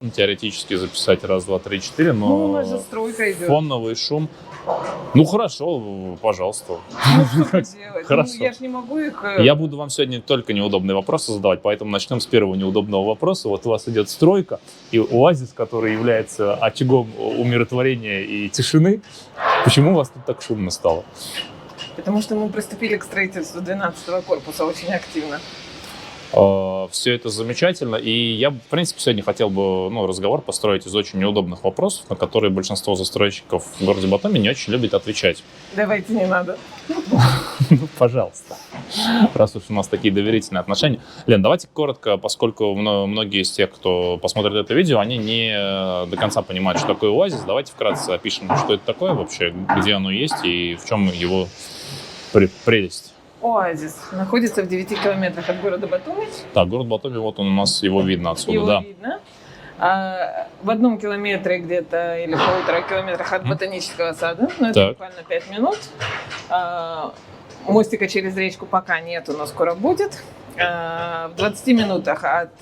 теоретически записать раз, два, три, четыре, Ну, у нас но же стройка идет. фоновый шум. Ну хорошо, пожалуйста. Ну, что делать? Хорошо. Ну, я ж не могу их... Я буду вам сегодня только неудобные вопросы задавать, поэтому начнем с первого неудобного вопроса. Вот у вас идет стройка, и оазис, который является очагом умиротворения и тишины. Почему у вас тут так шумно стало? Потому что мы приступили к строительству 12-го корпуса очень активно. Все это замечательно, и я, в принципе, сегодня хотел бы разговор построить из очень неудобных вопросов, на которые большинство застройщиков в городе Батуми не очень любят отвечать. Давайте, не надо. Ну, пожалуйста, раз уж у нас такие доверительные отношения. Лен, давайте коротко, поскольку многие из тех, кто посмотрит это видео, они не до конца понимают, что такое оазис. Давайте вкратце опишем, что это такое вообще, где оно есть и в чем его прелесть. Оазис находится в 9 километрах от города Батуми. Так, город Батуми, вот он у нас, его видно отсюда, Его да. видно. В 1 километре где-то или 1,5 километрах от ботанического сада, но это Так. буквально 5 минут. Мостика через речку пока нету, но скоро будет. В 20 минутах от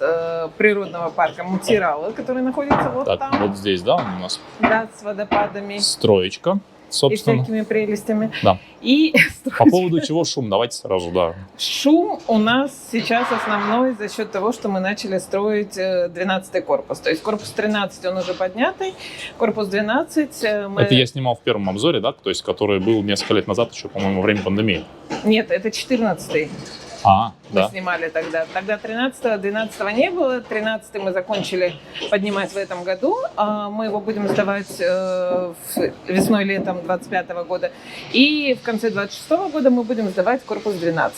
природного парка Мутиралы, который находится вот Так, там, вот здесь, да, у нас да, с водопадами строечка, и собственно. всякими прелестями. Да. И По поводу чего шум, давайте сразу, да. шум у нас сейчас основной за счет того, что мы начали строить 12-й корпус. То есть корпус 13, он уже поднятый, корпус 12 мы... Это я снимал в первом обзоре, да, то есть который был несколько лет назад, еще, по-моему, во время пандемии. Нет, это 14-й. Мы Да. снимали тогда. Тогда 13-го, 12-го не было. 13-й мы закончили поднимать в этом году. Мы его будем сдавать весной-летом 25-го года. И в конце 26-го года мы будем сдавать корпус 12.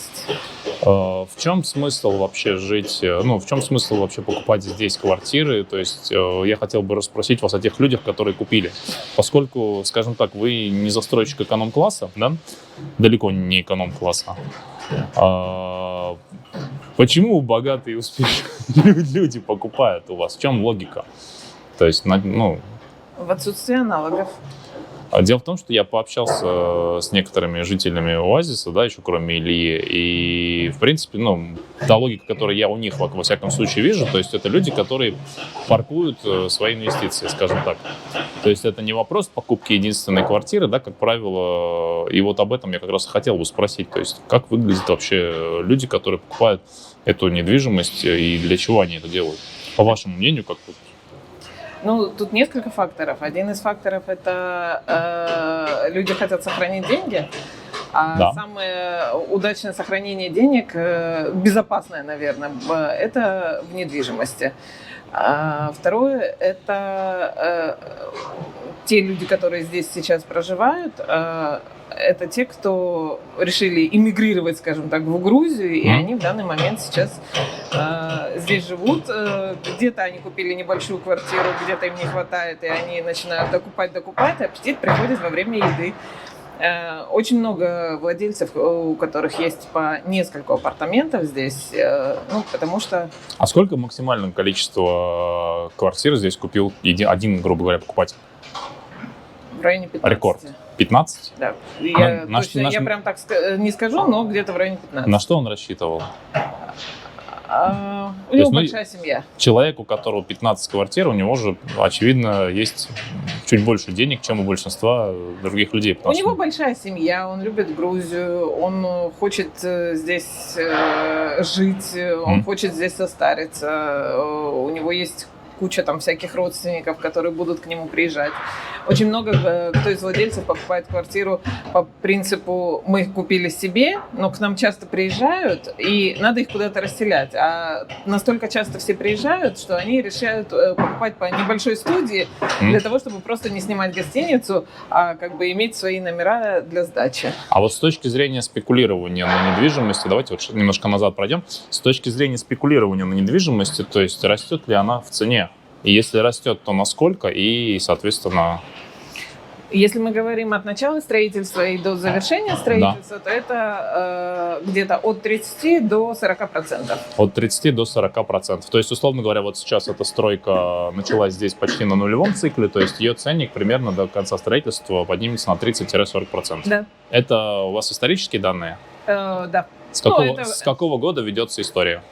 В чем смысл вообще жить, в чем смысл вообще покупать здесь квартиры? То есть я хотел бы расспросить вас о тех людях, которые купили. Поскольку, скажем так, вы не застройщик эконом-класса, да? Далеко не эконом-класса. Почему богатые и успешные люди покупают у вас? В чем логика? То есть, В отсутствие аналогов. дело в том, что я пообщался с некоторыми жителями оазиса, да, еще кроме Ильи, и, в принципе, та логика, которую я у них, во всяком случае, вижу, то есть это люди, которые паркуют свои инвестиции, скажем так. То есть это не вопрос покупки единственной квартиры, да, как правило, и вот об этом я как раз и хотел бы спросить, то есть как выглядят вообще люди, которые покупают эту недвижимость, и для чего они это делают? По вашему мнению, как тут? Тут несколько факторов. Один из факторов – это люди хотят сохранить деньги. Да. Самое удачное сохранение денег, безопасное, наверное, это в недвижимости. Второе – это те люди, которые здесь сейчас проживают, это те, кто решили эмигрировать, скажем так, в Грузию, и они в данный момент сейчас здесь живут. Где-то они купили небольшую квартиру, где-то им не хватает, и они начинают докупать, а аппетит приходит во время еды. Очень много владельцев, у которых есть по несколько апартаментов здесь, потому что... А сколько максимальное количество квартир здесь купил один, грубо говоря, покупатель? В районе 15. Рекорд. 15? Да. Я прям так не скажу, но где-то в районе 15. На что он рассчитывал? У него большая семья. Человек, у которого 15 квартир, у него же, очевидно, есть чуть больше денег, чем у большинства других людей. У него большая семья, он любит Грузию, он хочет здесь жить, он хочет здесь состариться, у него есть куча там всяких родственников, которые будут к нему приезжать. Очень много кто из владельцев покупает квартиру по принципу «мы купили себе», но к нам часто приезжают, и надо их куда-то расселять. А настолько часто все приезжают, что они решают покупать по небольшой студии для того, чтобы просто не снимать гостиницу, а как бы иметь свои номера для сдачи. А вот с точки зрения спекулирования на недвижимости, давайте вот немножко назад пройдем, с точки зрения спекулирования на недвижимости, то есть растет ли она в цене? И если растет, то насколько? И, соответственно... Если мы говорим от начала строительства и до завершения строительства, то это где-то от 30 до 40%. От 30 до 40%. То есть, условно говоря, вот сейчас эта стройка началась здесь почти на нулевом цикле, то есть ее ценник примерно до конца строительства поднимется на 30-40%. Да. Это у вас исторические данные? Да. С какого года ведется история?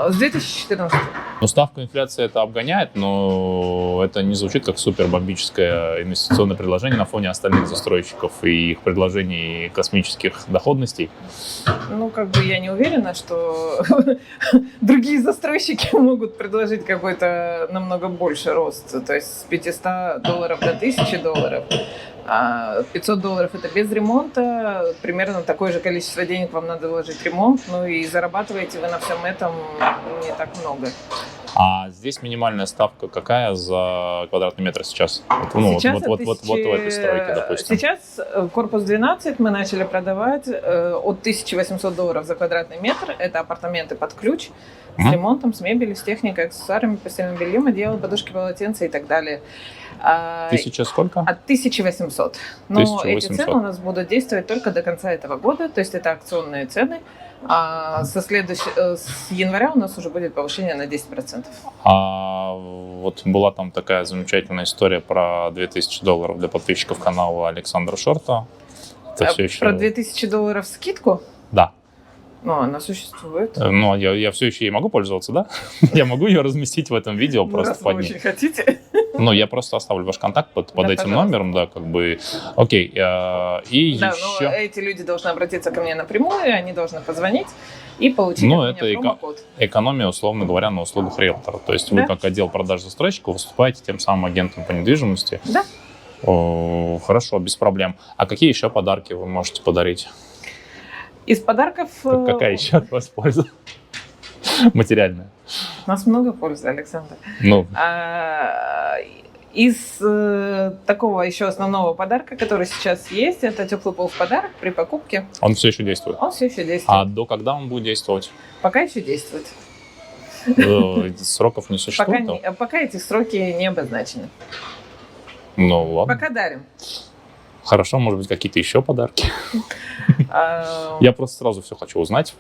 С 2014. Ну, ставка инфляции это обгоняет, но это не звучит как супербомбическое инвестиционное предложение на фоне остальных застройщиков и их предложений космических доходностей. Ну, как бы я не уверена, что другие застройщики могут предложить какой-то намного больше рост. То есть с $500 до $1000. А $500 это без ремонта. Примерно такое же количество денег вам надо вложить в ремонт. Ну и зарабатываете вы на всем этом не так много. А здесь минимальная ставка какая за квадратный метр сейчас? Сейчас вот в этой стройке, допустим. Сейчас корпус 12 мы начали продавать от $1800 за квадратный метр. Это апартаменты под ключ с ремонтом, с мебелью, с техникой, аксессуарами, постельным бельем, одеяло, подушки, полотенца и так далее. 1000 сколько? От 1800. Но 1800. эти цены у нас будут действовать только до конца этого года. То есть это акционные цены. А с января у нас уже будет повышение на 10%. А вот была там такая замечательная история про $2000 для подписчиков канала Александра Шорта. Это все еще... Про $2000 скидку? Да. Ну, она существует. Ну, я все еще ей могу пользоваться, да? Я могу ее разместить в этом видео просто раз вы под ней. очень хотите. Ну, я просто оставлю ваш контакт под этим пожалуйста. номером, да, как бы. Окей. И Да, еще... но эти люди должны обратиться ко мне напрямую, они должны позвонить и получить Ну, от меня это промокод. экономия, условно говоря, на услугах риэлтора. То есть вы, Да. как отдел продаж застройщика, выступаете тем самым агентом по недвижимости. Да. Хорошо, без проблем. А какие еще подарки вы можете подарить? Из подарков... Какая еще от вас польза? Материальная. У нас много пользы, Александр. Ну, Из такого еще основного подарка, который сейчас есть, это теплый пол в подарок при покупке. он все еще действует. Он все еще действует. А до когда он будет действовать? Пока еще действует. Сроков не существует? Пока эти сроки не обозначены. Ну, ладно. Пока дарим. Хорошо, может быть, какие-то еще подарки? Я просто сразу все хочу узнать.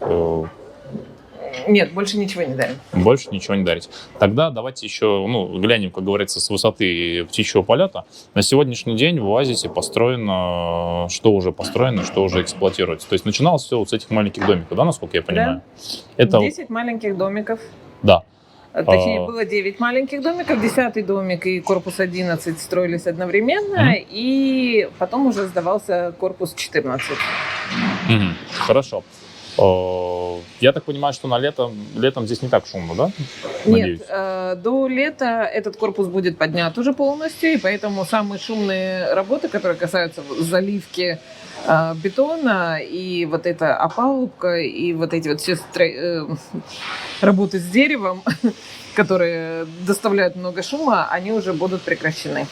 Нет, больше ничего не дарим. Больше ничего не дарить. Тогда давайте еще, глянем, как говорится, с высоты птичьего полета. На сегодняшний день в Оазисе построено, что уже эксплуатируется. То есть начиналось все вот с этих маленьких домиков, да, насколько я понимаю? Да. Это 10 маленьких домиков. Да. Точнее, было 9 маленьких домиков, 10-й домик и корпус 11 строились одновременно, и потом уже сдавался корпус 14. Хорошо. Я так понимаю, что на летом здесь не так шумно, да? Надеюсь. Нет, до лета этот корпус будет поднят уже полностью, и поэтому самые шумные работы, которые касаются заливки бетона, и вот эта опалубка, и вот эти вот все работы с деревом, которые доставляют много шума, они уже будут прекращены.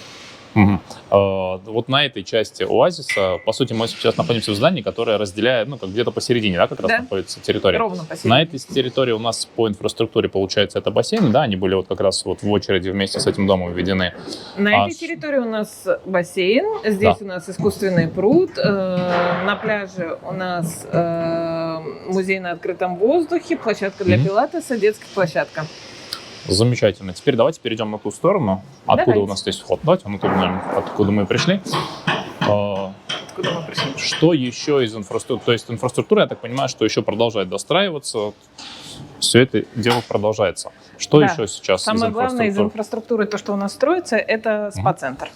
Вот на этой части Оазиса, по сути, мы сейчас находимся в здании, которое разделяет, как где-то посередине, да, как раз находится территория. Ровно посередине. На этой территории у нас по инфраструктуре, получается, это бассейн, да, они были вот как раз вот в очереди вместе с этим домом введены. На этой территории у нас бассейн, здесь у нас искусственный пруд, на пляже у нас музей на открытом воздухе, площадка для пилатеса, детская площадка. Замечательно. Теперь давайте перейдем на ту сторону. Откуда у нас здесь вход? Давайте мы туда, откуда мы пришли. Откуда мы пришли? Что еще из инфраструктуры? То есть инфраструктура, я так понимаю, что еще продолжает достраиваться. Все это дело продолжается. Что еще сейчас из инфраструктуры? Самое главное из инфраструктуры, то, что у нас строится, это спа-центр.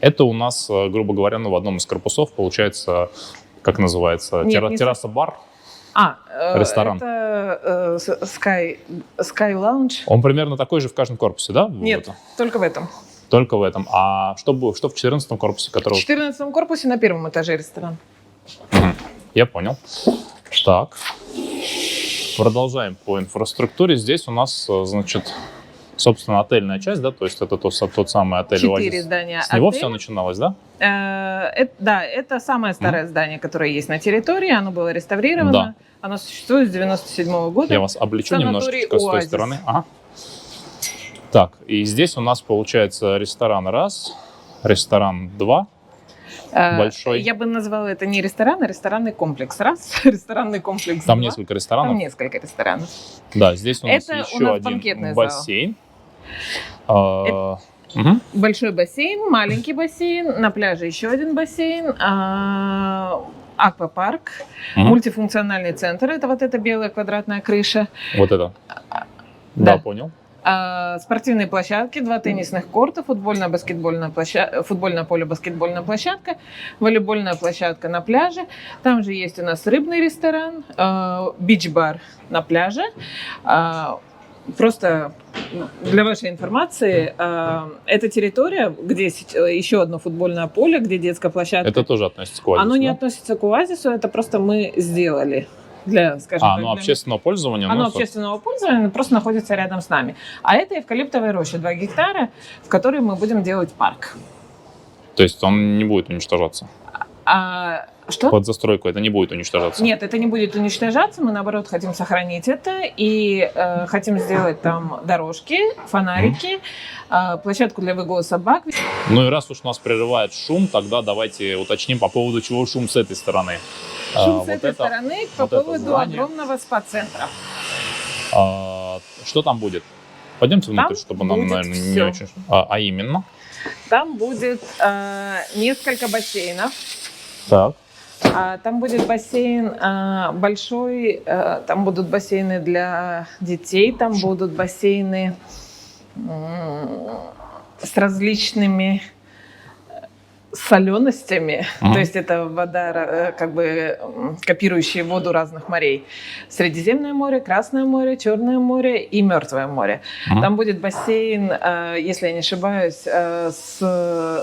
Это у нас, грубо говоря, в одном из корпусов получается, как называется, терраса-бар. Ресторан. Это Sky Lounge. Он примерно такой же в каждом корпусе, да? Нет, только в этом. Только в этом. А что в 14-м корпусе? В 14-м корпусе на первом этаже ресторан. Я понял. Так. Продолжаем по инфраструктуре. Здесь у нас, значит, собственно, отельная часть, да? То есть это тот самый отель Оазис. 4 здания. С него все начиналось, да? Да, это самое старое здание, которое есть на территории. Оно было реставрировано. Да. Оно существует с 97-го года. Я вас облечу немножечко с той стороны. Ага. Так, и здесь у нас получается ресторан 1, ресторан 2. Большой. Я бы назвала это не ресторан, а ресторанный комплекс 1, ресторанный комплекс 2. Там несколько ресторанов? Там несколько ресторанов. Да, здесь у нас еще один бассейн. Большой бассейн, маленький бассейн, на пляже еще один бассейн. аквапарк, мультифункциональный центр, это вот эта белая квадратная крыша. Вот это? Да, понял. Спортивные площадки, 2 теннисных корта, футбольное поле, баскетбольная площадка, волейбольная площадка на пляже. Там же есть у нас рыбный ресторан, бич-бар на пляже. Просто для вашей информации, эта территория, где еще одно футбольное поле, где детская площадка. Это тоже относится к оазису? Оно не относится к оазису, это просто мы сделали. Для, скажем так, оно общественного пользования? Оно общественного пользования, просто находится рядом с нами. А это эвкалиптовая роща, 2 гектара, в которой мы будем делать парк. То есть он не будет уничтожаться? Что? Под застройку это не будет уничтожаться? Нет, это не будет уничтожаться. Мы, наоборот, хотим сохранить это. И хотим сделать там дорожки, фонарики, площадку для выгула собак. Ну и раз уж нас прерывает шум, тогда давайте уточним, по поводу чего шум с этой стороны. Шум с этой стороны по поводу огромного спа-центра. Что там будет? Пойдемте внутрь, там чтобы нам, наверное, не очень... А именно? Там будет несколько бассейнов. Так. Там будет бассейн большой, там будут бассейны для детей, там будут бассейны с различными соленостями, то есть это вода, как бы копирующая воду разных морей. Средиземное море, Красное море, Черное море и Мертвое море. Там будет бассейн, если я не ошибаюсь, со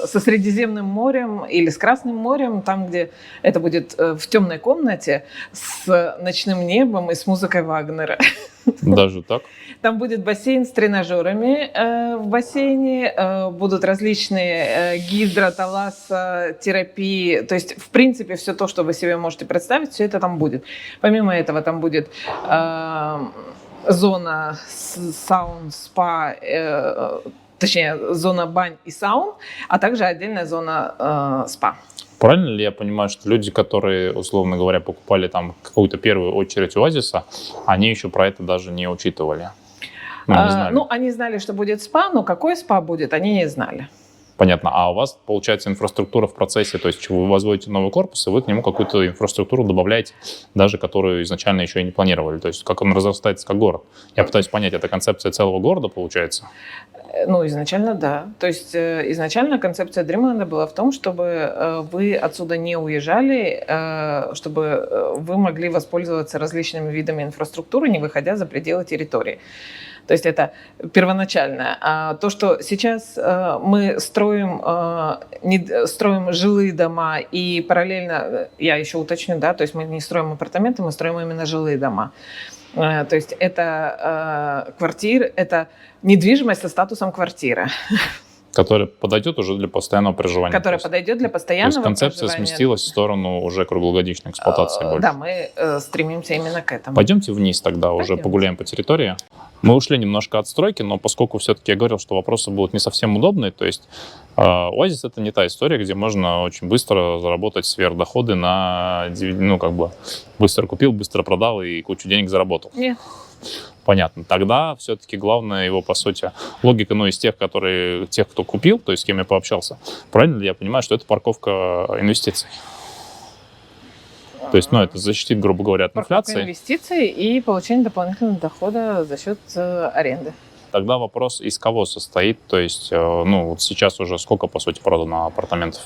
Средиземным морем или с Красным морем, там, где это будет в темной комнате с ночным небом и с музыкой Вагнера. Даже так? Там будет бассейн с тренажерами в бассейне, будут различные гидроталассотерапии, то есть, в принципе, все то, что вы себе можете представить, все это там будет. Помимо этого, там будет зона саун, спа, точнее, зона бань и саун, а также отдельная зона спа. Правильно ли я понимаю, что люди, которые, условно говоря, покупали там какую-то первую очередь оазиса, они еще про это даже не учитывали? Они знали, что будет спа, но какой спа будет, они не знали. Понятно. А у вас, получается, инфраструктура в процессе, то есть вы возводите новый корпус, и вы к нему какую-то инфраструктуру добавляете, даже которую изначально еще и не планировали. То есть как он разрастается как город. Я пытаюсь понять, это концепция целого города, получается? Изначально да. То есть изначально концепция Dreamland была в том, чтобы вы отсюда не уезжали, чтобы вы могли воспользоваться различными видами инфраструктуры, не выходя за пределы территории. То есть это первоначальное. А то, что сейчас мы строим жилые дома и параллельно, я еще уточню, да, то есть мы не строим апартаменты, мы строим именно жилые дома. То есть это квартиры, это недвижимость со статусом квартиры. Которая подойдет уже для постоянного проживания. Которая подойдет для постоянного проживания. То есть концепция сместилась в сторону уже круглогодичной эксплуатации больше. Да, мы стремимся именно к этому. Пойдемте вниз тогда, уже погуляем по территории. Мы ушли немножко от стройки, но поскольку все-таки я говорил, что вопросы будут не совсем удобные, то есть оазис — это не та история, где можно очень быстро заработать сверхдоходы на, быстро купил, быстро продал и кучу денег заработал. Нет. Понятно. Тогда все-таки главное его, по сути, логика, из тех, кто купил, то есть с кем я пообщался, правильно ли я понимаю, что это парковка инвестиций? То есть, это защитит, грубо говоря, от инфляции. Инвестиции и получение дополнительного дохода за счет аренды. Тогда вопрос, из кого состоит, то есть, сейчас уже сколько, по сути, продано апартаментов?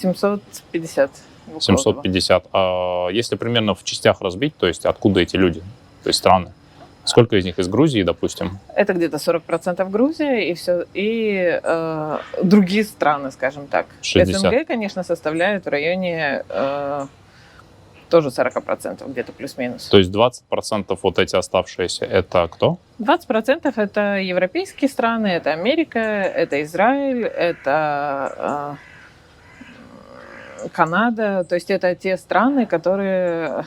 750. 750. А если примерно в частях разбить, то есть, откуда эти люди, то есть, страны? Сколько из них из Грузии, допустим? Это где-то 40% Грузия и другие страны, скажем так. 60. СНГ, конечно, составляет в районе тоже 40%, где-то плюс-минус. То есть 20% вот эти оставшиеся, это кто? 20% это европейские страны, это Америка, это Израиль, это Канада. То есть это те страны, которые...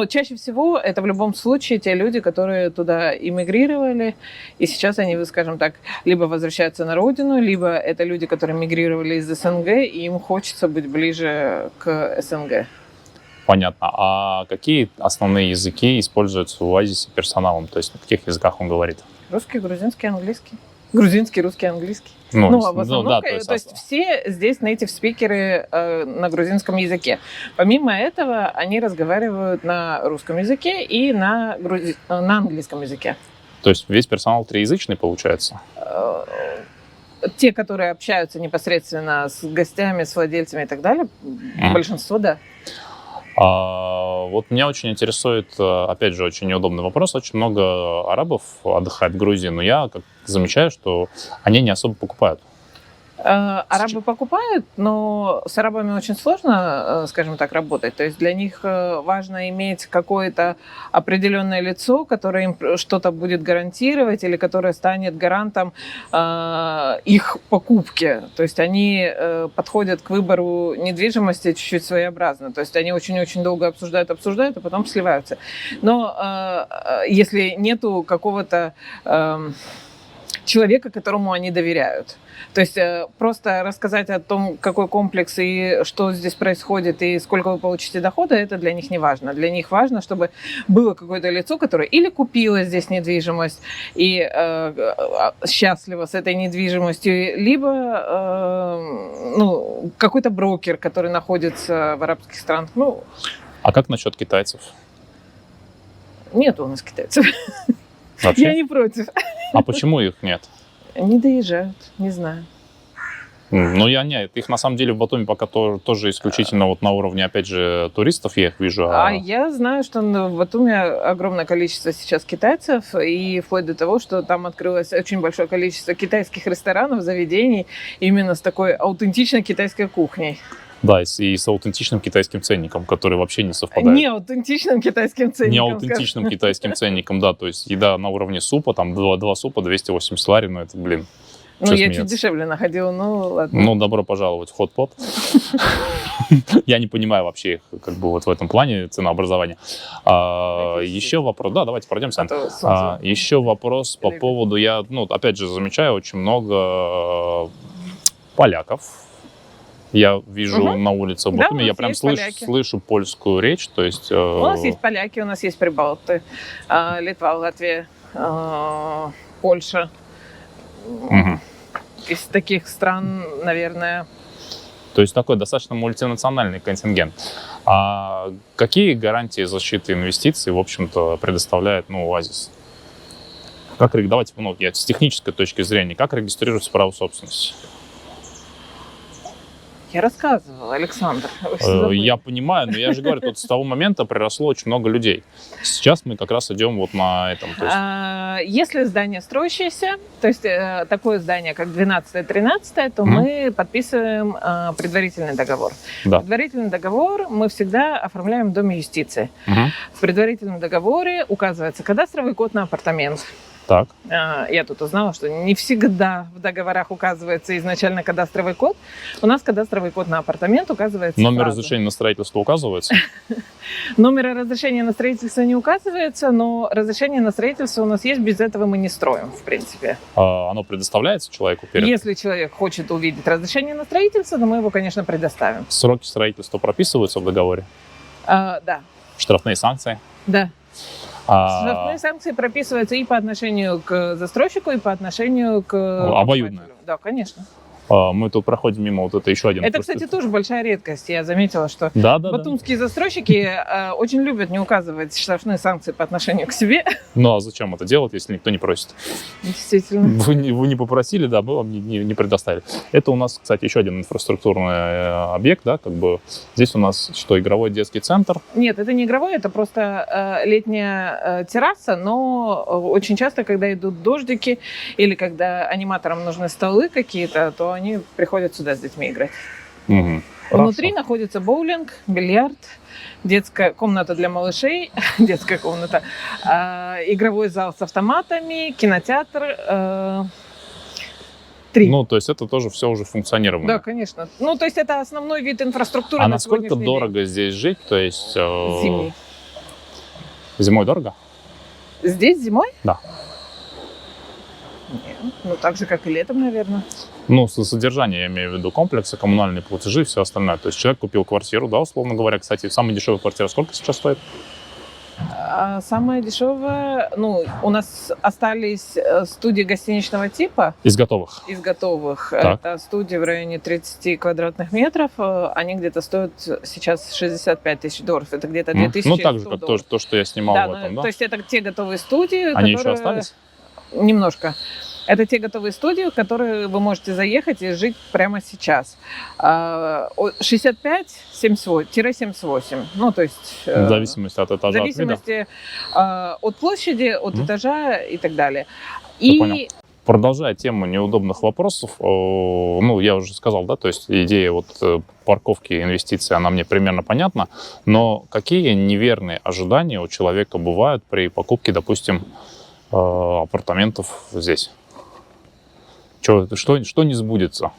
чаще всего это в любом случае те люди, которые туда эмигрировали, и сейчас они, скажем так, либо возвращаются на родину, либо это люди, которые мигрировали из СНГ, и им хочется быть ближе к СНГ. Понятно. А какие основные языки используются в оазисе персоналом? То есть на каких языках он говорит? Русский, грузинский, английский. Грузинский, русский, английский. Ну, А в основном, да, то есть все здесь native спикеры на грузинском языке. Помимо этого, они разговаривают на русском языке и на английском языке. То есть весь персонал триязычный получается? Те, которые общаются непосредственно с гостями, с владельцами и так далее, большинство, да. Вот меня очень интересует, опять же, очень неудобный вопрос. Очень много арабов отдыхает в Грузии, но я замечаю, что они не особо покупают. Арабы покупают, но с арабами очень сложно, скажем так, работать. То есть для них важно иметь какое-то определенное лицо, которое им что-то будет гарантировать или которое станет гарантом их покупки. То есть они подходят к выбору недвижимости чуть-чуть своеобразно. То есть они очень-очень долго обсуждают, а потом сливаются. Но если нету какого-то человека, которому они доверяют. То есть просто рассказать о том, какой комплекс и что здесь происходит, и сколько вы получите дохода, это для них не важно. Для них важно, чтобы было какое-то лицо, которое или купило здесь недвижимость и счастливо с этой недвижимостью, либо какой-то брокер, который находится в арабских странах. А как насчет китайцев? Нет у нас китайцев. Вообще? Я не против. А почему их нет? Не доезжают, не знаю. Их на самом деле в Батуми пока тоже исключительно вот на уровне, опять же, туристов я их вижу. Я знаю, что в Батуми огромное количество сейчас китайцев, и вплоть до того, что там открылось очень большое количество китайских ресторанов, заведений именно с такой аутентичной китайской кухней. Да, и с аутентичным китайским ценником, который вообще не совпадает. Не аутентичным китайским ценником. Не аутентичным китайским ценником, да. То есть еда на уровне супа, там два супа, 280 лари, это, блин. Я чуть дешевле находила, ладно. Добро пожаловать в хот-пот. Я не понимаю вообще их, в этом плане ценообразования. Еще вопрос, да, давайте пройдемся. Еще вопрос по поводу, я, опять же, замечаю очень много поляков. Я вижу на улице в Батуми, я прям слышу польскую речь, то есть... У нас есть поляки, у нас есть прибалты, Литва, Латвия, Польша. Из таких стран, наверное... То есть такой достаточно мультинациональный контингент. А какие гарантии защиты инвестиций, в общем-то, предоставляет Оазис? Давайте, с технической точки зрения, как регистрируется право собственности? Я рассказывала, Александр. Я понимаю, но я же говорю, с того момента приросло очень много людей. Сейчас мы как раз идем на этом. Если здание строящееся, то есть такое здание, как 12-13, то мы подписываем предварительный договор. Да. Предварительный договор мы всегда оформляем в Доме юстиции. В предварительном договоре указывается кадастровый код на апартамент. Так. Я тут узнала, что не всегда в договорах указывается изначально кадастровый код. У нас кадастровый код на апартамент указывается Номер сразу. разрешения на строительство указывается? Номер разрешения на строительство не указывается, но разрешение на строительство у нас есть, без этого мы не строим, в принципе. Оно предоставляется человеку перед? Если человек хочет увидеть разрешение на строительство, то мы его, конечно, предоставим. Сроки строительства прописываются в договоре? Да. Штрафные санкции? Да. Штрафные санкции прописываются и по отношению к застройщику, и по отношению к... Обоюдно? Да, конечно. Мы тут проходим мимо это еще один. Это, кстати, тоже большая редкость. Я заметила, что батумские застройщики очень любят не указывать штрафные санкции по отношению к себе. А зачем это делать, если никто не просит? Действительно. Вы не попросили, да, мы вам не предоставили. Это у нас, кстати, еще один инфраструктурный объект, да, здесь у нас что, игровой детский центр? Нет, это не игровой, это просто летняя терраса, но очень часто, когда идут дождики или когда аниматорам нужны столы какие-то, то они приходят сюда с детьми играть. Внутри находится боулинг, бильярд, детская комната для малышей, детская комната, игровой зал с автоматами, кинотеатр. 3. То есть это тоже все уже функционировало. Да, конечно. То есть это основной вид инфраструктуры. А насколько дорого здесь жить? То есть зимой. Зимой дорого? Здесь зимой? Да. Нет, так же, как и летом, наверное. Содержание, я имею в виду, комплексы, коммунальные платежи, все остальное. То есть человек купил квартиру, да, условно говоря. Кстати, самая дешевая квартира сколько сейчас стоит? Самое дешевое, ну, у нас остались студии гостиничного типа Из готовых. из готовых. Так. Это студии в районе 30 квадратных метров. Они где-то стоят сейчас 65 тысяч долларов. Это где-то 2100 Ну, так же, как долларов. то, что я снимал Да, в этом, да? то есть это те готовые студии, Они еще которые... остались? Немножко. Это те готовые студии, в которые вы можете заехать и жить прямо сейчас. 65-78. Ну, то есть... В зависимости от в этажа, от вида. зависимости от площади, от этажа и так далее. Я понял. Продолжая тему неудобных вопросов, ну, я уже сказал, да, то есть идея вот парковки, инвестиций, она мне примерно понятна, но какие неверные ожидания у человека бывают при покупке, допустим, апартаментов здесь? Что не сбудется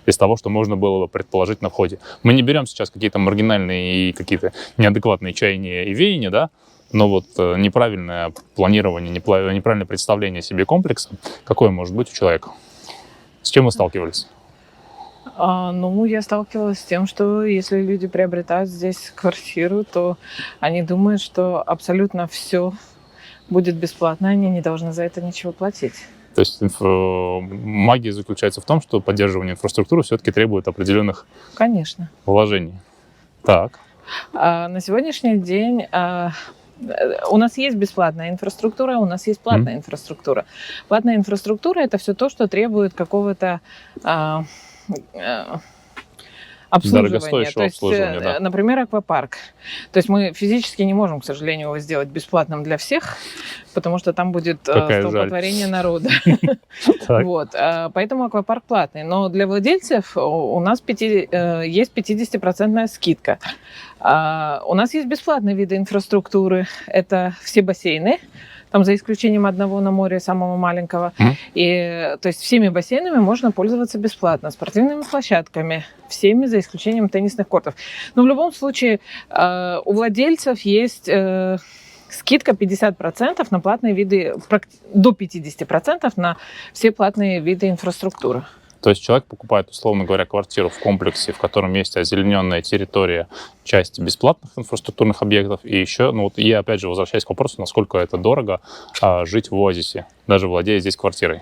из того, что можно было бы предположить на входе? Мы не берем сейчас какие-то маргинальные и какие-то неадекватные чаяния и веяния, да, но вот неправильное планирование, неправильное представление себе комплекса, какое может быть у человека? С чем вы сталкивались? Ну, я сталкивалась с тем, что если люди приобретают здесь квартиру, то они думают, что абсолютно все будет бесплатно, они не должны за это ничего платить. То есть магия заключается в том, что поддерживание инфраструктуры все-таки требует определенных Конечно. вложений. Так. На сегодняшний день у нас есть бесплатная инфраструктура, у нас есть платная инфраструктура. Платная инфраструктура – это все то, что требует какого-то обслуживания. Дорогостоящего обслуживания, да. Например, аквапарк. То есть мы физически не можем, к сожалению, его сделать бесплатным для всех, потому что там будет столпотворение народа. Вот. Поэтому аквапарк платный. Но для владельцев у нас есть 50% скидка. У нас есть бесплатные виды инфраструктуры. Это все бассейны. Там за исключением одного на море, самого маленького. И, то есть всеми бассейнами можно пользоваться бесплатно, спортивными площадками, всеми за исключением теннисных кортов. Но в любом случае у владельцев есть скидка 50% на платные виды, до 50% на все платные виды инфраструктуры. То есть человек покупает, условно говоря, квартиру в комплексе, в котором есть озелененная территория, часть бесплатных инфраструктурных объектов, и еще, ну вот я опять же возвращаюсь к вопросу, насколько это дорого жить в оазисе, даже владея здесь квартирой.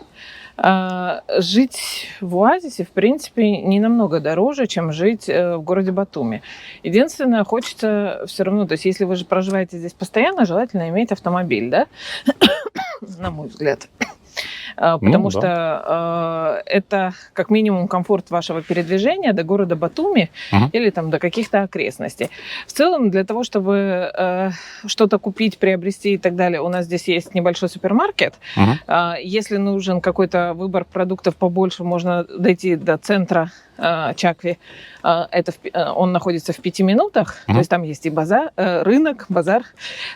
Жить в оазисе, в принципе, не намного дороже, чем жить в городе Батуми. Единственное, хочется все равно, то есть если вы же проживаете здесь постоянно, желательно иметь автомобиль, да, на мой взгляд. Потому что это как минимум комфорт вашего передвижения до города Батуми или там до каких-то окрестностей. В целом, для того, чтобы что-то купить, приобрести и так далее, у нас здесь есть небольшой супермаркет. Если нужен какой-то выбор продуктов побольше, можно дойти до центра Чакви. Он находится в 5 минутах. То есть там есть и базар, рынок, базар,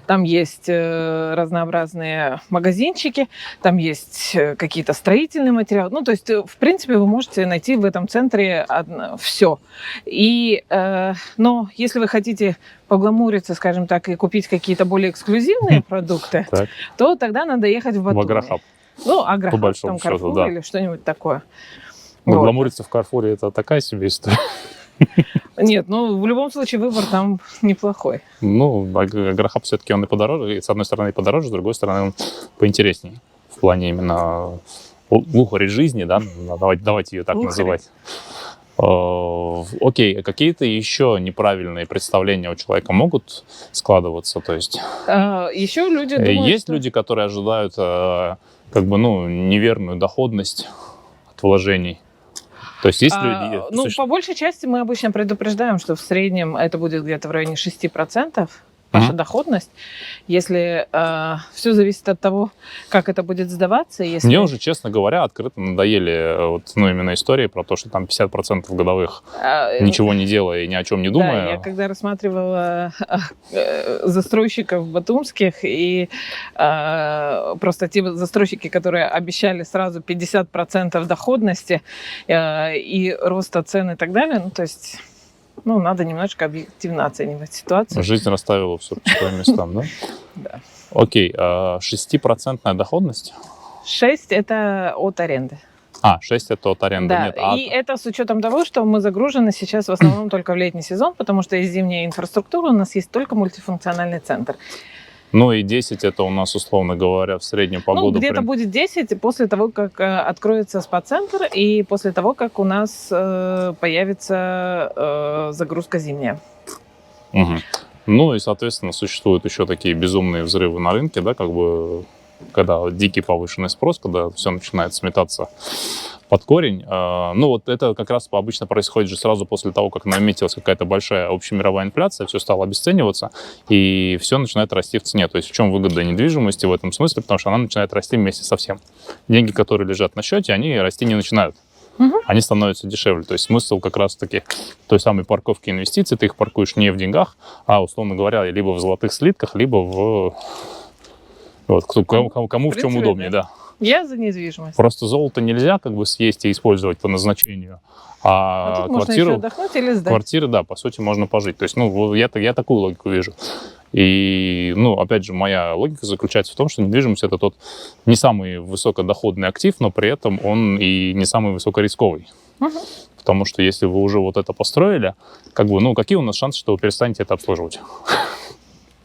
там есть разнообразные магазинчики, там есть какие-то строительные материалы. Ну, то есть, в принципе, вы можете найти в этом центре все. Но если вы хотите погламуриться, скажем так, и купить какие-то более эксклюзивные продукты, то тогда надо ехать в Батуми. В Агрохаб. Ну, Агрохаб, там Карфур или что-нибудь такое. Гламуриться в Карфуре — это такая себе история. Нет, ну в любом случае выбор там неплохой. Ну, Агрохаб все-таки он и подороже, и с одной стороны и подороже, с другой стороны он поинтереснее. В плане именно лухари жизни, да, давайте ее так называть. Окей, какие-то еще неправильные представления у человека могут складываться? То есть еще люди думают, есть люди, которые ожидают как бы, ну, неверную доходность от вложений. То есть есть люди... Ну, по большей части мы обычно предупреждаем, что в среднем это будет где-то в районе 6%. Ваша доходность, если все зависит от того, как это будет сдаваться. Если... Мне уже, честно говоря, открыто надоели вот, ну, именно истории про то, что там 50% годовых ничего не делая и ни о чем не думая. Да, я когда рассматривала застройщиков батумских, и просто те застройщики, которые обещали сразу 50% доходности и роста цен и так далее, ну, то есть... Ну, надо немножко объективно оценивать ситуацию. Жизнь расставила все по своим местам, да? Да. Окей, 6% доходность? 6 – это от аренды. 6 это от аренды, Да, нет. и это с учетом того, что мы загружены сейчас в основном только в летний сезон, потому что из зимней инфраструктуры у нас есть только мультифункциональный центр. Ну и 10 это у нас, условно говоря, в среднем по году. Где-то будет 10 после того, как откроется спа-центр и после того, как у нас появится загрузка зимняя. Угу. Ну и, соответственно, существуют еще такие безумные взрывы на рынке, да, как бы, когда дикий повышенный спрос, когда все начинает сметаться под корень. Ну вот это как раз обычно происходит же сразу после того, как наметилась какая-то большая общемировая инфляция, все стало обесцениваться, и все начинает расти в цене. То есть в чем выгода недвижимости в этом смысле? Потому что она начинает расти вместе со всем. Деньги, которые лежат на счете, они расти не начинают. Они становятся дешевле. То есть смысл как раз-таки той самой парковки инвестиций, ты их паркуешь не в деньгах, а, условно говоря, либо в золотых слитках, либо в... Вот, кому в чем удобнее, да. Я за недвижимость. Просто золото нельзя как бы съесть и использовать по назначению, а тут можно еще отдохнуть или сдать. Квартиры, да, по сути, можно пожить. То есть, ну, я такую логику вижу. И, ну, опять же, моя логика заключается в том, что недвижимость — это тот не самый высокодоходный актив, но при этом он и не самый высокорисковый. Потому что если вы уже вот это построили, как бы, ну, какие у нас шансы, что вы перестанете это обслуживать?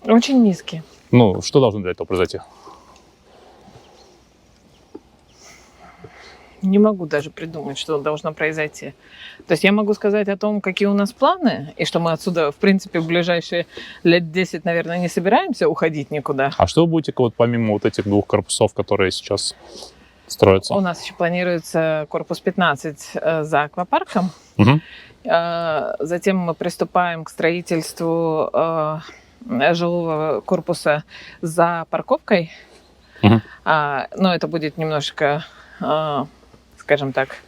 Очень низкие. Ну, что должно для этого произойти? Не могу даже придумать, что должно произойти. То есть я могу сказать о том, какие у нас планы, и что мы отсюда, в принципе, в ближайшие лет 10, наверное, не собираемся уходить никуда. А что вы будете, вот помимо вот этих 2 корпусов, которые сейчас строятся? У нас еще планируется корпус 15 за аквапарком. Угу. Затем мы приступаем к строительству жилого корпуса за парковкой. Угу. Но это будет немножко... скажем так,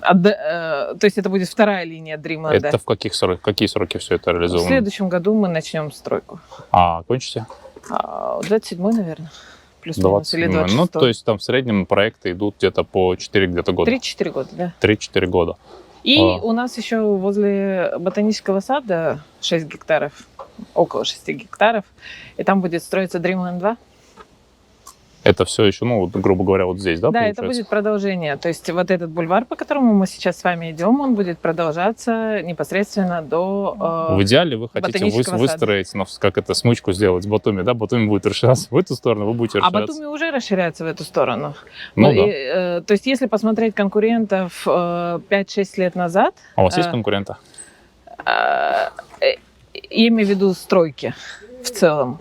то есть это будет вторая линия Dreamland. Это в какие сроки все это реализовано? В следующем году мы начнем стройку. А кончите? 27-й, наверное, плюс-минус, или 26-й. Ну, то есть там в среднем проекты идут где-то по 4 года. 3-4 года, да. 3-4 года. И у нас еще возле ботанического сада 6 гектаров, около 6 гектаров, и там будет строиться Dreamland 2. Это все еще, ну, грубо говоря, вот здесь, да, Да, получается? это будет продолжение. То есть вот этот бульвар, по которому мы сейчас с вами идем, он будет продолжаться непосредственно до в идеале вы хотите выстроить, как это, смычку сделать с Батуми, да? Батуми будет расширяться в эту сторону, вы будете расширяться. А Батуми уже расширяется в эту сторону. Ну, да. То есть если посмотреть конкурентов 5-6 лет назад... А у вас есть конкуренты? Я имею в виду стройки в целом.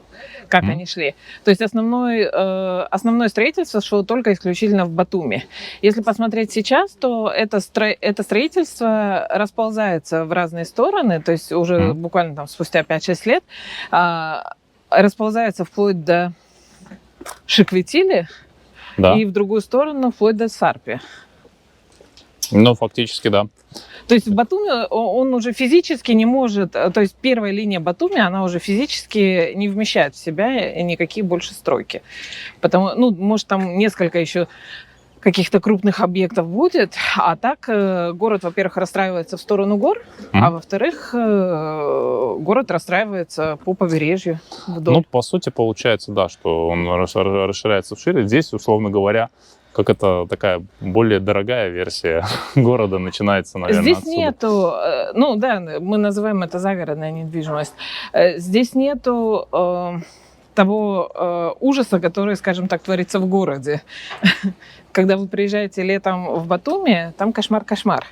Как они шли. То есть основное строительство шло только исключительно в Батуми. Если посмотреть сейчас, то это строительство расползается в разные стороны, то есть уже буквально там спустя 5-6 лет расползается вплоть до Шиквитили, да, и в другую сторону вплоть до Сарпи. Ну, фактически, да. То есть в Батуми он уже физически не может, то есть первая линия Батуми, она уже физически не вмещает в себя никакие больше стройки. Потому, ну, может, там несколько еще каких-то крупных объектов будет, а так город, во-первых, расстраивается в сторону гор, а во-вторых, город расстраивается по побережью вдоль. Ну, по сути, получается, да, что он расширяется вшире. Здесь, условно говоря, как это такая более дорогая версия города начинается, наверное, здесь отсюда. Нету, ну да, мы называем это загородная недвижимость. Здесь нету того ужаса, который, скажем так, творится в городе. Когда вы приезжаете летом в Батуми, там кошмар-кошмар.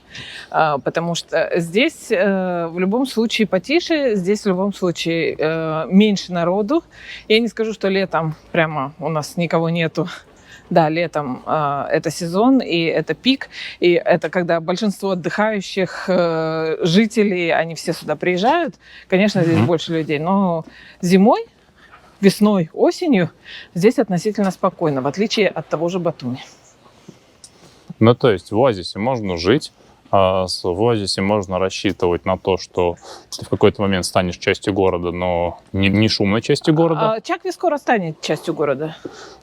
Потому что здесь в любом случае потише, здесь в любом случае меньше народу. Я не скажу, что летом прямо у нас никого нету. Да, летом это сезон, и это пик, и это когда большинство отдыхающих жителей, они все сюда приезжают. Конечно, здесь больше людей, но зимой, весной, осенью здесь относительно спокойно, в отличие от того же Батуми. Ну, то есть в оазисе можно жить, в оазисе можно рассчитывать на то, что ты в какой-то момент станешь частью города, но не шумной частью города. Чакви скоро станет частью города.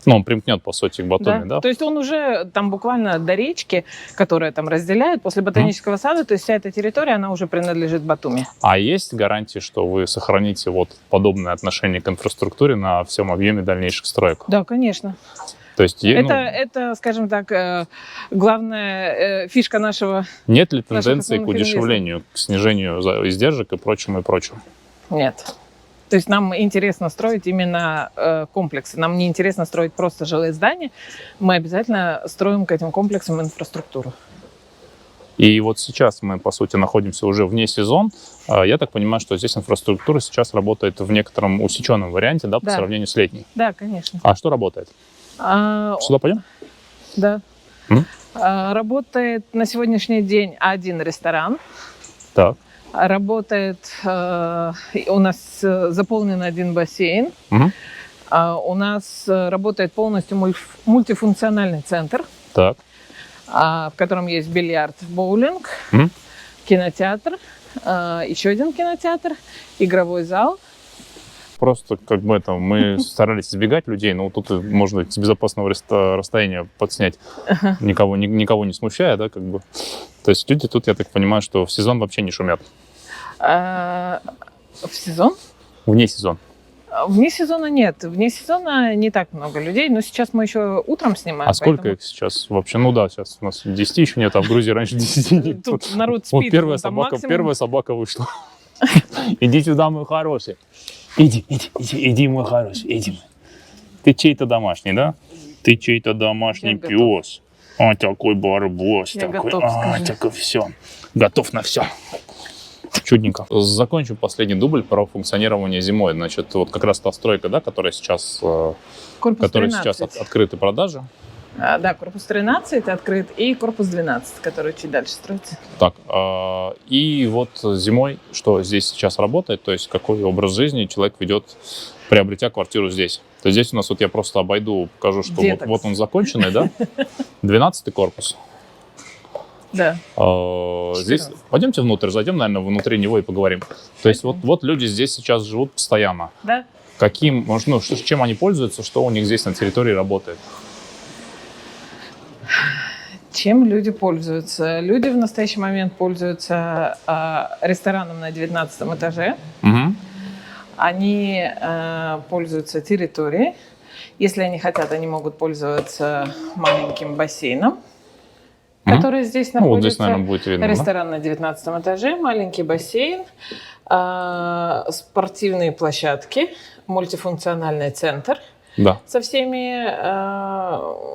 Ну, он примкнет, по сути, к Батуми, да? То есть он уже там буквально до речки, которая там разделяет, после ботанического сада, то есть вся эта территория, она уже принадлежит Батуми. А есть гарантии, что вы сохраните вот подобное отношение к инфраструктуре на всем объеме дальнейших строек? Да, конечно. То есть, Это, скажем так, главная фишка нашего... Нет ли тенденции к удешевлению, к снижению издержек и прочему, и прочему? Нет. То есть нам интересно строить именно комплексы. Нам не интересно строить просто жилые здания. Мы обязательно строим к этим комплексам инфраструктуру. И вот сейчас мы, по сути, находимся уже вне сезон. Я так понимаю, что здесь инфраструктура сейчас работает в некотором усеченном варианте, да, по сравнению с летней? Да, конечно. А что работает? Сюда пойдем? Да. Работает на сегодняшний день один ресторан. Так. Работает, у нас заполнен один бассейн. У нас работает полностью мультифункциональный центр, так. В котором есть бильярд, боулинг, кинотеатр, еще один кинотеатр, игровой зал. Просто как бы мы старались избегать людей, но тут можно с безопасного расстояния подснять, никого не смущая, да, как бы. То есть люди тут, я так понимаю, что в сезон вообще не шумят. В сезон? Вне сезон. Вне сезона нет. Вне сезона не так много людей, но сейчас мы еще утром снимаем. А сколько их сейчас вообще? Ну да, сейчас у нас 10 еще нет, а в Грузии раньше 10 нет. Тут народ спит. Вот первая собака вышла. Иди сюда, мой хороший. Иди, мой хороший, иди. Ты чей-то домашний, да? Ты чей-то домашний пес. А, такой барбос. Я такой. готов, такой все. Готов на все. Чудненько. Закончим последний дубль про функционирование зимой. Значит, вот как раз та стройка, да, которая сейчас открыты продажи. Да, корпус 13 открыт, и корпус 12, который чуть дальше строится. Так, и вот зимой, что здесь сейчас работает, то есть какой образ жизни человек ведет, приобретя квартиру здесь. То есть здесь у нас, вот я просто обойду, покажу, что вот он законченный, да? 12-й корпус. Да. Здесь, пойдемте внутрь, зайдем, наверное, внутри него и поговорим. То есть вот люди здесь сейчас живут постоянно. Да. Чем они пользуются, что у них здесь на территории работает? Чем люди пользуются? Люди в настоящий момент пользуются рестораном на 19 этаже. Они пользуются территорией. Если они хотят, они могут пользоваться маленьким бассейном, который здесь находится. Вот здесь, наверное, будет видно. Ресторан на 19 этаже, маленький бассейн, спортивные площадки, мультифункциональный центр. Да. Со всеми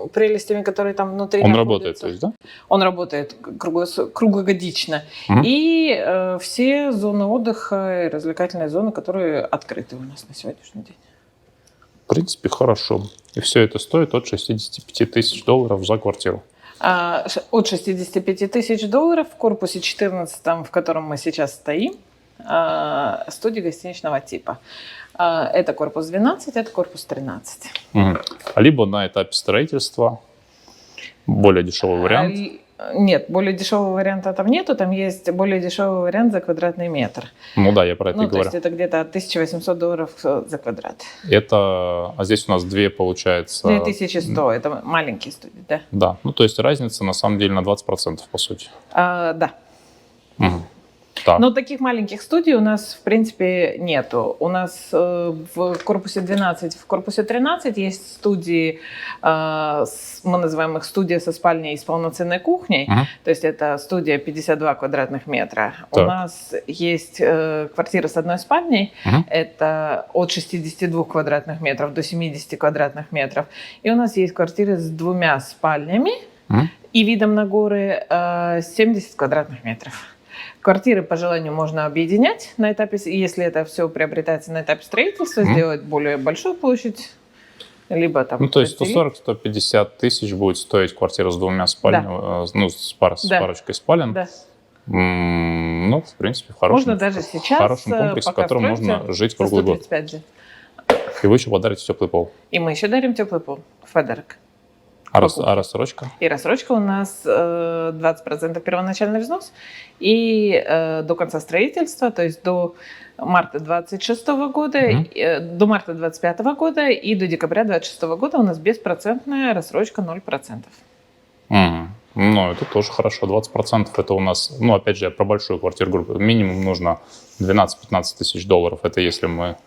прелестями, которые там внутри Он находятся. Работает, то есть, да? Он работает круглогодично. И все зоны отдыха и развлекательные зоны, которые открыты у нас на сегодняшний день. В принципе, хорошо. И все это стоит от 65 тысяч долларов за квартиру. От 65 тысяч долларов в корпусе 14, в котором мы сейчас стоим, студии гостиничного типа. Это корпус 12, это корпус 13. Либо на этапе строительства более дешевый вариант? Нет, более дешевого варианта там нету, там есть более дешевый вариант за квадратный метр. Ну да, я про это и говорю. То есть это где-то от 1800 долларов за квадрат. А здесь у нас две, получается... 2100, это маленькие студии, да. Да, то есть разница на самом деле на 20% по сути. Да. Так. Но таких маленьких студий у нас, в принципе, нету. У нас в корпусе 12, в корпусе 13 есть студии, мы называем их студия со спальней и с полноценной кухней. То есть это студия 52 квадратных метра. Так. У нас есть квартира с одной спальней, это от 62 квадратных метров до 70 квадратных метров. И у нас есть квартиры с двумя спальнями и видом на горы 70 квадратных метров. Квартиры по желанию можно объединять на этапе, если это все приобретается на этапе строительства, сделать более большую площадь, либо там... то есть 140-150 тысяч будет стоить квартира с двумя спальнями, с парочкой спален. Да. В принципе, в хорошем комплексе, в котором можно жить круглый год. И вы еще подарите теплый пол. И мы еще дарим теплый пол в подарок. А рассрочка? И рассрочка у нас 20% первоначальный взнос. И до конца строительства, то есть до марта 2026 года, до марта 2025 года и до декабря 2026 года у нас беспроцентная рассрочка 0%. Это тоже хорошо. 20% это у нас, опять же, я про большую квартиру говорю, минимум нужно 12-15 тысяч долларов. Это если мы...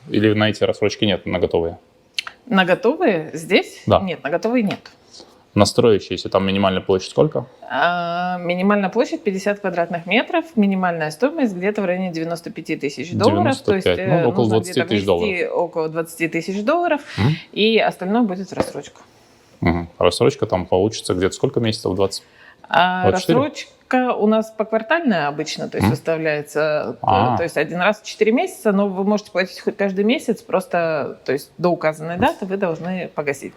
или на эти рассрочки нет, на готовые? На готовые здесь? Да. Нет, на готовые нет. На строящиеся там минимальная площадь сколько? Минимальная площадь 50 квадратных метров, минимальная стоимость где-то в районе 95 тысяч долларов. 95, то есть ну, около нужно 20 тысяч долларов. Около 20 тысяч долларов, и остальное будет в рассрочку. Рассрочка там получится где-то сколько месяцев? 20? Рассрочка у нас поквартальная обычно, то есть составляется, то есть один раз в 4 месяца, но вы можете платить хоть каждый месяц, просто, то есть до указанной даты вы должны погасить.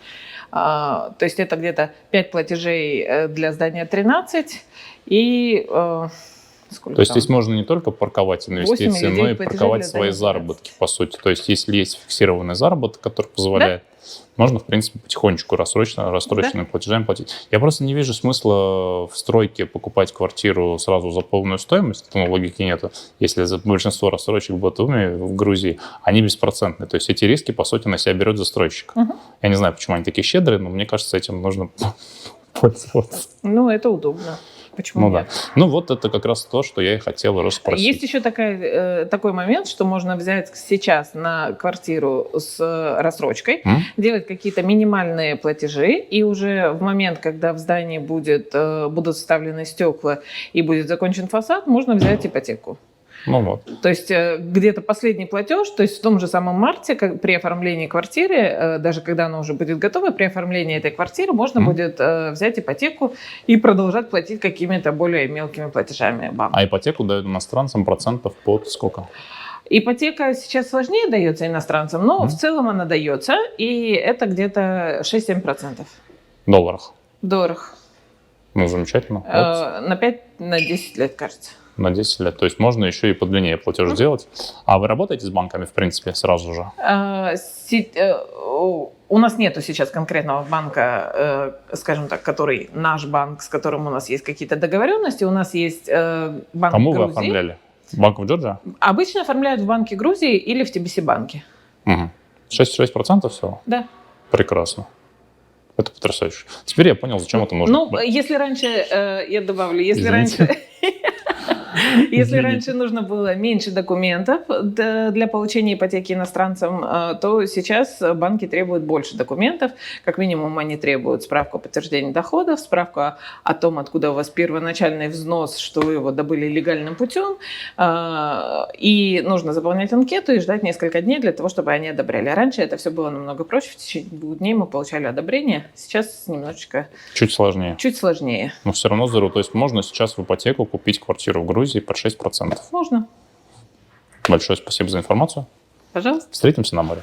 То есть это где-то 5 платежей для здания 13 и сколько То есть там? здесь можно не только парковать инвестиции, но и парковать свои заработки, по сути. То есть если есть фиксированный заработок, который позволяет, можно, в принципе, потихонечку рассроченными платежами платить. Я просто не вижу смысла в стройке покупать квартиру сразу за полную стоимость, потому логики нету. Если большинство рассрочек Батуми в Грузии, они беспроцентные. То есть эти риски, по сути, на себя берет застройщик. Я не знаю, почему они такие щедрые, но мне кажется, этим нужно пользоваться. Ну, это удобно. Почему нет? Да. Ну, вот это как раз то, что я и хотел расспросить. Есть еще такой момент, что можно взять сейчас на квартиру с рассрочкой, делать какие-то минимальные платежи, и уже в момент, когда в здании будут вставлены стекла и будет закончен фасад, можно взять ипотеку. Ну вот. То есть где-то последний платеж, то есть в том же самом марте, при оформлении квартиры, даже когда она уже будет готова, при оформлении этой квартиры можно будет взять ипотеку и продолжать платить какими-то более мелкими платежами банку. А ипотеку дают иностранцам процентов под сколько? Ипотека сейчас сложнее дается иностранцам, но в целом она дается, и это где-то 6-7%. Долларах? В долларах. Ну, замечательно. На 5-10 лет, кажется. На 10 лет. То есть можно еще и подлиннее платеж делать. А вы работаете с банками, в принципе, сразу же? У нас нету сейчас конкретного банка, скажем так, который наш банк, с которым у нас есть какие-то договоренности. У нас есть банк Кому Грузии. вы оформляли? Банк в Джорджии? Обычно оформляют в Банке Грузии или в TBC банке. 6% всего? Да. Прекрасно. Это потрясающе. Теперь я понял, зачем это нужно. Ну, если раньше, я добавлю, если раньше нужно было меньше документов для получения ипотеки иностранцам, то сейчас банки требуют больше документов. Как минимум они требуют справку о подтверждении доходов, справку о том, откуда у вас первоначальный взнос, что вы его добыли легальным путем. И нужно заполнять анкету и ждать несколько дней для того, чтобы они одобряли. А раньше это все было намного проще. В течение 2 дней мы получали одобрение. Сейчас немножечко... Чуть сложнее. Чуть сложнее. Но все равно здорово. То есть можно сейчас в ипотеку купить квартиру в Грузии под 6%. Можно. Большое спасибо за информацию. Пожалуйста. Встретимся на море.